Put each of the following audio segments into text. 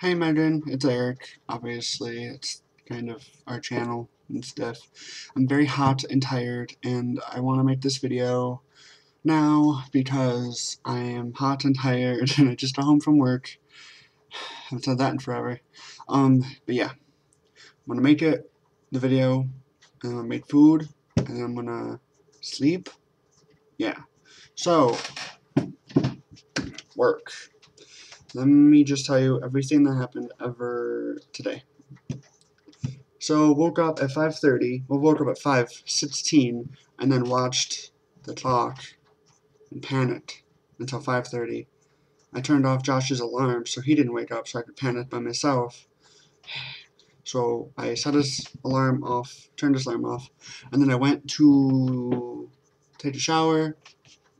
Hey Megan, it's Eric. Obviously, it's kind of our channel and stuff. I'm very hot and tired, and I want to make this video now because I am hot and tired, and I just got home from work. I haven't said that in forever. But yeah, I'm gonna make the video, and I'm gonna make food, and then I'm gonna sleep. Yeah. So, work. Let me just tell you everything that happened ever today. So woke up at 5:30. Well, woke up at 5:16, and then watched the clock and panicked until 5:30. I turned off Josh's alarm so he didn't wake up, so I could panic by myself. So I set his alarm off, turned his alarm off, and then I went to take a shower.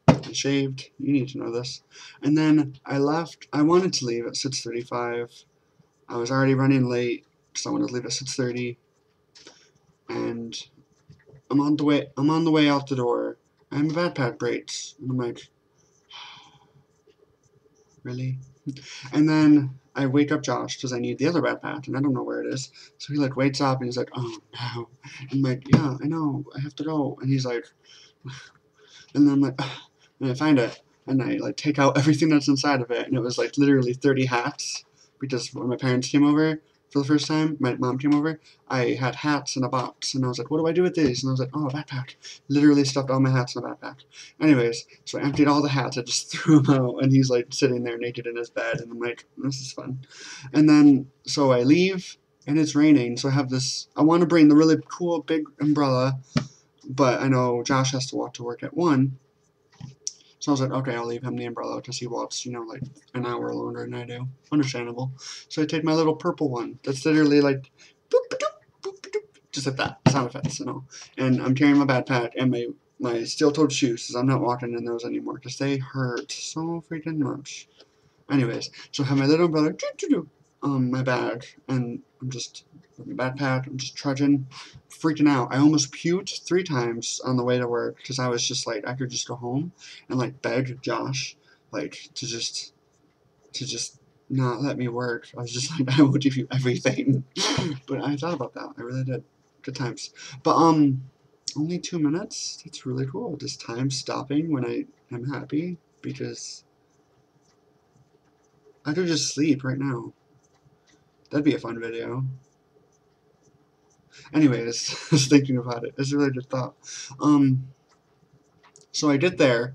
I shaved. You need to know this. And then I left. I wanted to leave at 6:35. I was already running late, so I wanted to leave at 6:30. And I'm on the way out the door, and my backpack breaks. And I'm like, really? And then I wake up Josh because I need the other backpack, and I don't know where it is. So he like wakes up and he's like, oh no. And I'm like, yeah, I know, I have to go. And he's like, and then I'm like, ugh. And I find it, and I like take out everything that's inside of it, and it was like literally 30 hats because when my parents came over for the first time, my mom came over, I had hats in a box, and I was like, what do I do with these? And I was like, oh, a backpack. Literally stuffed all my hats in a backpack. Anyways, so I emptied all the hats, I just threw them out, and he's like sitting there naked in his bed, and I'm like, this is fun. And then, so I leave, and it's raining, so I have this, I want to bring the really cool big umbrella, but I know Josh has to walk to work at 1. So I was like, okay, I'll leave him the umbrella because he walks, like an hour longer than I do. Understandable. So I take my little purple one. That's literally like, boop, boop, boop, boop, just like that. Sound effects and all. And I'm carrying my backpack and my steel-toed shoes because I'm not walking in those anymore because they hurt so freaking much. Anyways, so I have my little umbrella, my bag, and I'm just with my backpack. I'm just trudging, freaking out. I almost puked 3 times on the way to work because I was just like, I could just go home and like beg Josh, like to just not let me work. I was just like, I will give you everything. But I thought about that. I really did. Good times. But only 2 minutes. That's really cool. Just time stopping when I am happy because I could just sleep right now. That'd be a fun video. Anyways, I was thinking about it. It's a really good thought. So I get there.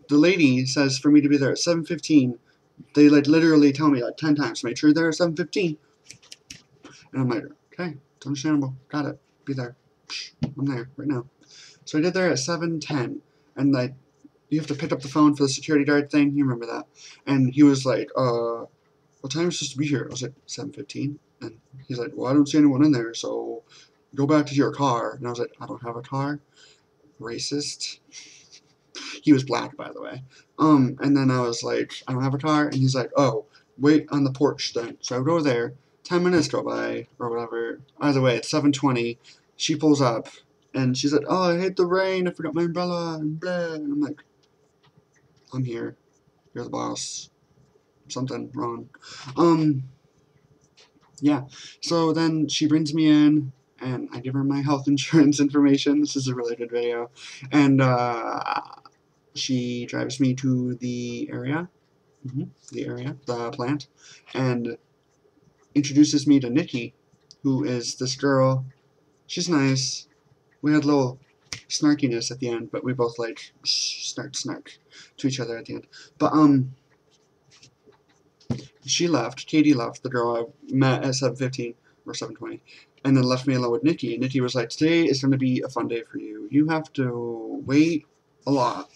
The lady says for me to be there at 7:15. They like literally tell me like 10 times, make sure you're there at 7:15. And I'm like, okay, it's understandable. Got it. Be there. I'm there right now. So I get there at 7:10, and like you have to pick up the phone for the security guard thing. You remember that? And he was like, what time is supposed to be here? I was like, 7:15. And he's like, well, I don't see anyone in there, so go back to your car. And I was like, I don't have a car. Racist. He was black, by the way. And then I was like, I don't have a car. And he's like, oh, wait on the porch then. So I go there. 10 minutes go by, or whatever. Either way, it's 7:20. She pulls up, and she's like, oh, I hate the rain. I forgot my umbrella, and blah. And I'm like, I'm here. You're the boss. Something wrong. Yeah. So then she brings me in, and I give her my health insurance information. This is a really good video. And she drives me to the area, the plant, and introduces me to Nikki, who is this girl. She's nice. We had a little snarkiness at the end, but we both like snark to each other at the end. But she left. Katie left, the girl I met at 7:15 or 7:20, and then left me alone with Nikki. And Nikki was like, today is going to be a fun day for you. You have to wait a lot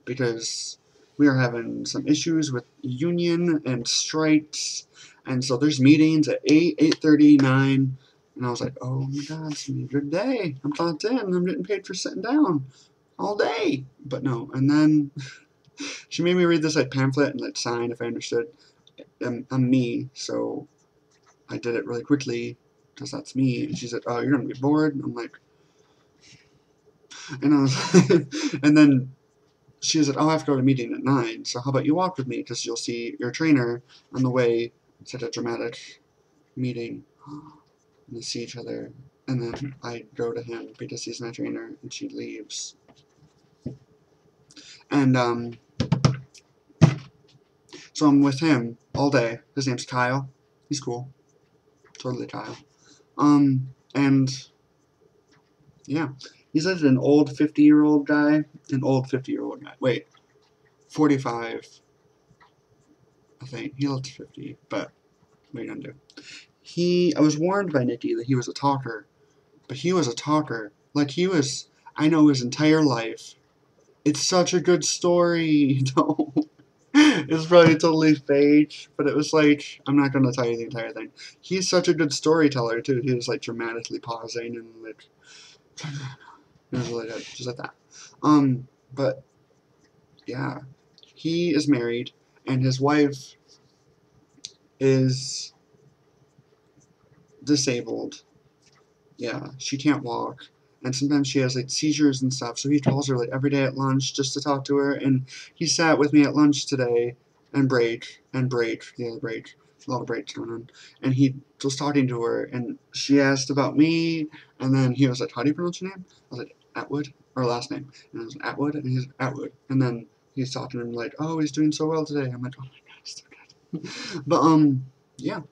because we are having some issues with union and strikes. And so there's meetings at 8, 8:30, 9. And I was like, oh my God, it's going to be a good day. I'm clocked in. I'm getting paid for sitting down all day. But no. And then she made me read this like pamphlet and like sign if I understood. I'm me, so I did it really quickly because that's me. And she said, oh, you're going to be bored? And I'm like, and I was, and then she said, oh, I have to go to a meeting at 9, so how about you walk with me because you'll see your trainer on the way such a dramatic meeting. And they see each other, and then I go to him because he's my trainer, and she leaves. And so I'm with him all day. His name's Kyle. He's cool. Totally Kyle. And yeah, he's like an old 50-year-old guy. An old 50-year-old guy. Wait, 45. I think he looks 50, but what are you gonna do? I was warned by Nikki that he was a talker, but he was a talker. Like I know his entire life. It's such a good story. No, it's probably totally fake, but it was like, I'm not gonna tell you the entire thing. He's such a good storyteller too. He was like dramatically pausing and like, it was really good, just like that. But yeah, he is married, and his wife is disabled. Yeah, she can't walk, and sometimes she has like seizures and stuff, so he calls her like every day at lunch just to talk to her. And he sat with me at lunch today, and the other break, a lot of breaks going on, and he was talking to her, and she asked about me, and then he was like, how do you pronounce your name? I was like, Atwood, or last name, and I was like, Atwood, and he's Atwood, and then he's talking to him like, oh, he's doing so well today. I'm like, oh my god, he's so good. But yeah,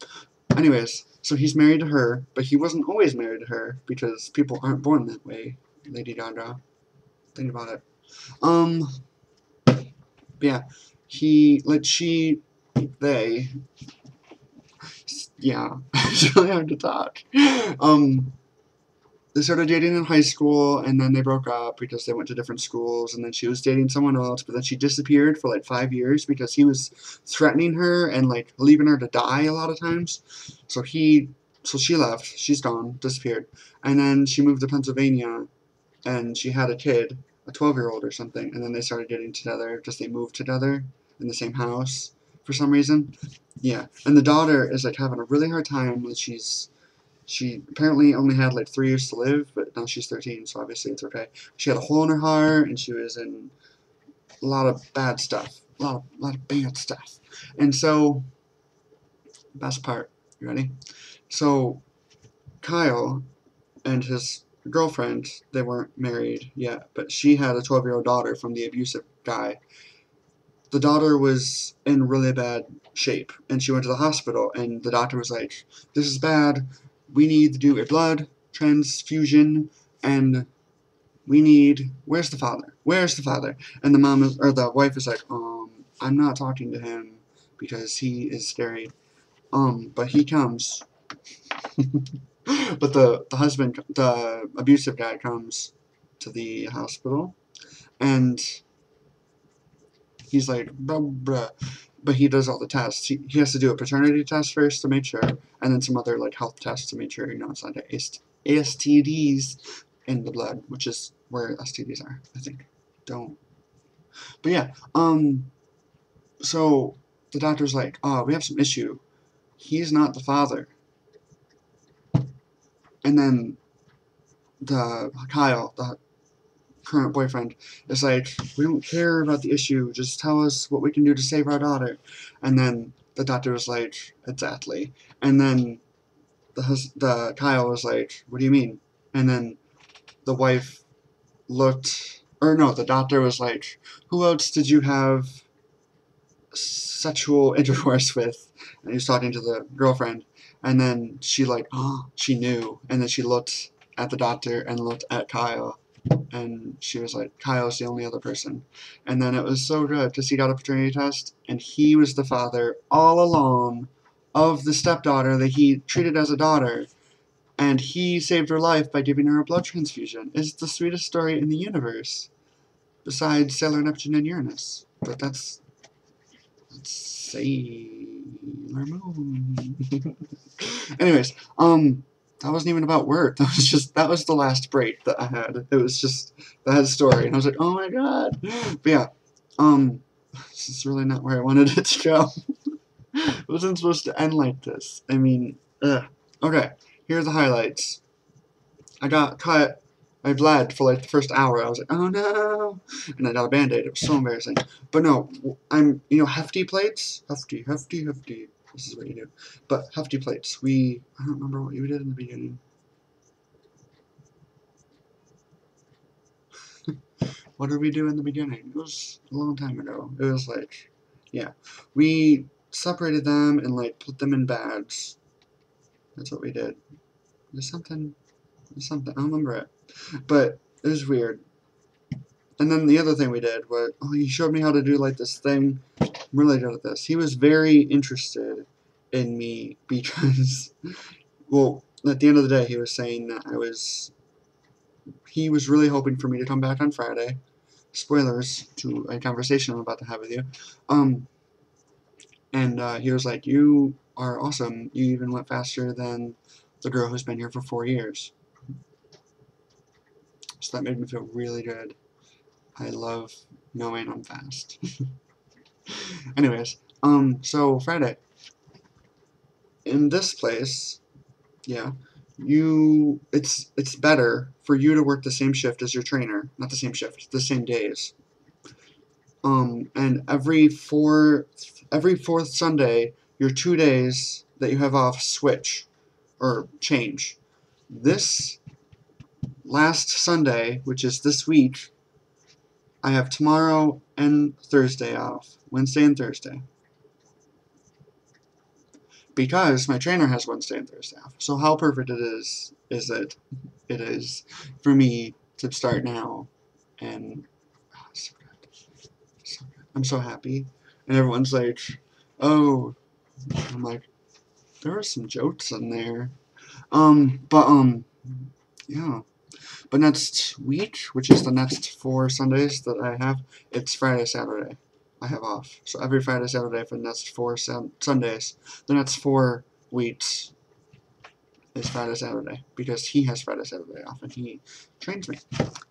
anyways, so he's married to her, but he wasn't always married to her because people aren't born that way. Lady Gaga. Think about it. But yeah, they, yeah, it's really hard to talk. They started dating in high school, and then they broke up because they went to different schools, and then she was dating someone else, but then she disappeared for like 5 years because he was threatening her and like leaving her to die a lot of times. So she left, she's gone, disappeared, and then she moved to Pennsylvania, and she had a kid, a 12-year-old or something, and then they started getting together because they moved together in the same house for some reason. Yeah, and the daughter is like having a really hard time. She apparently only had like 3 years to live, but now she's 13, so obviously it's okay. She had a hole in her heart, and she was in a lot of bad stuff. A lot of bad stuff. And so, best part, you ready? So, Kyle and his girlfriend, they weren't married yet, but she had a 12-year-old daughter from the abusive guy. The daughter was in really bad shape, and she went to the hospital, and the doctor was like, this is bad. We need to do a blood transfusion, and where's the father? Where's the father? And the wife is like, I'm not talking to him because he is scary. But he comes. But the abusive guy comes to the hospital, and he's like, bruh, bruh. But he does all the tests. He has to do a paternity test first to make sure, and then some other like health tests to make sure it's not STDs in the blood, which is where STDs are, I think. Don't. But yeah, so the doctor's like, oh, we have some issue. He's not the father. And then Kyle, the current boyfriend, is like, we don't care about the issue, just tell us what we can do to save our daughter. And then the doctor was like, exactly. And then the Kyle was like, what do you mean? And then the wife the doctor was like, who else did you have sexual intercourse with? And he was talking to the girlfriend, and then she she knew, and then she looked at the doctor and looked at Kyle, and she was like, Kyle's the only other person. And then it was so good because he got a paternity test, and he was the father all along of the stepdaughter that he treated as a daughter, and he saved her life by giving her a blood transfusion. It's the sweetest story in the universe, besides Sailor Neptune and Uranus. But that's Sailor Moon. Anyways, that wasn't even about work. That was the last break that I had. It was just that story, and I was like, oh my god. But yeah, this is really not where I wanted it to go. It wasn't supposed to end like this. I mean, ugh. Okay, here are the highlights. I got cut. I bled for like the first hour. I was like, oh no. And I got a band-aid. It was so embarrassing. But no, hefty plates. Hefty. This is what you do. But hefty plates. I don't remember what you did in the beginning. What did we do in the beginning? It was a long time ago. It was like, yeah. We separated them and like put them in bags. That's what we did. There's something, I don't remember it. But it was weird. And then the other thing we did was, he showed me how to do like this thing. I'm really good at this. He was very interested in me because, well, at the end of the day, he was saying that he was really hoping for me to come back on Friday. Spoilers to a conversation I'm about to have with you. And he was like, you are awesome. You even went faster than the girl who's been here for 4 years. So that made me feel really good. I love knowing I'm fast. Anyways, so Friday. In this place, yeah, it's better for you to work the same shift as your trainer. Not the same shift, the same days. And every fourth Sunday, your 2 days that you have off switch or change. This last Sunday, which is this week, I have tomorrow and Thursday off. Wednesday and Thursday. Because my trainer has Wednesday and Thursday off. So how perfect it is for me to start now. And so good. So good. I'm so happy. And everyone's like, oh, I'm like, there are some jokes in there. Yeah. But next week, which is the next 4 Sundays that I have, it's Friday, Saturday. I have off. So every Friday, Saturday for the next 4 Sundays. The next 4 weeks is Friday, Saturday. Because he has Friday, Saturday off and he trains me.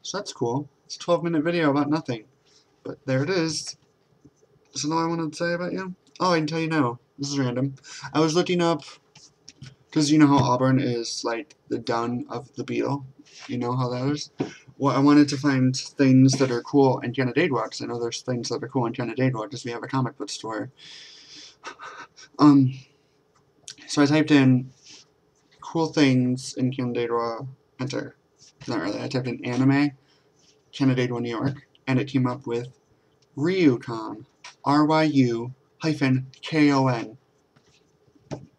So that's cool. It's a 12-minute video about nothing. But there it is. So now I wanted to say about you. Oh, I can tell you now. This is random. I was looking up, because you know how Auburn is like the dun of the Beetle. You know how that is? Well, I wanted to find things that are cool in Canandaigua, because I know there's things that are cool in Canandaigua, because we have a comic book store. So I typed in cool things in Canandaigua, enter. Not really, I typed in anime, Canandaigua, New York, and it came up with Ryucon, RYU-KON.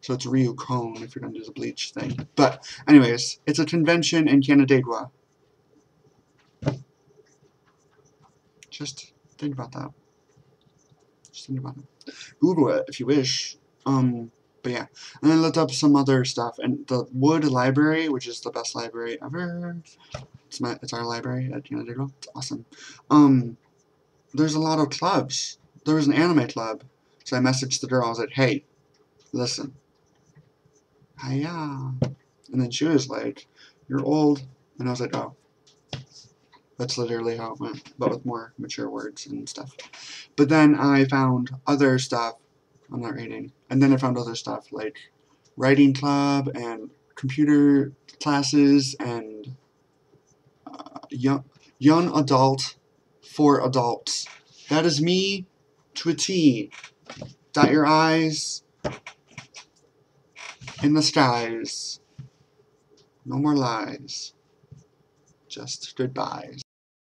So it's Ryucon if you're going to do the bleach thing. But anyways, it's a convention in Canandaigua. Just think about that. Just think about it. Google it if you wish. But yeah. And then I looked up some other stuff. And the Wood Library, which is the best library ever. It's our library at Canandaigua. It's awesome. There's a lot of clubs. There was an anime club. So I messaged the girl. I was like, hey, listen. Hiya. And then she was like, you're old. And I was like, oh. That's literally how it went, but with more mature words and stuff. But then I found other stuff. I'm not reading. And then I found other stuff like writing club and computer classes and young adult for adults. That is me to a T. Dot your I's in the skies. No more lies. Just goodbyes.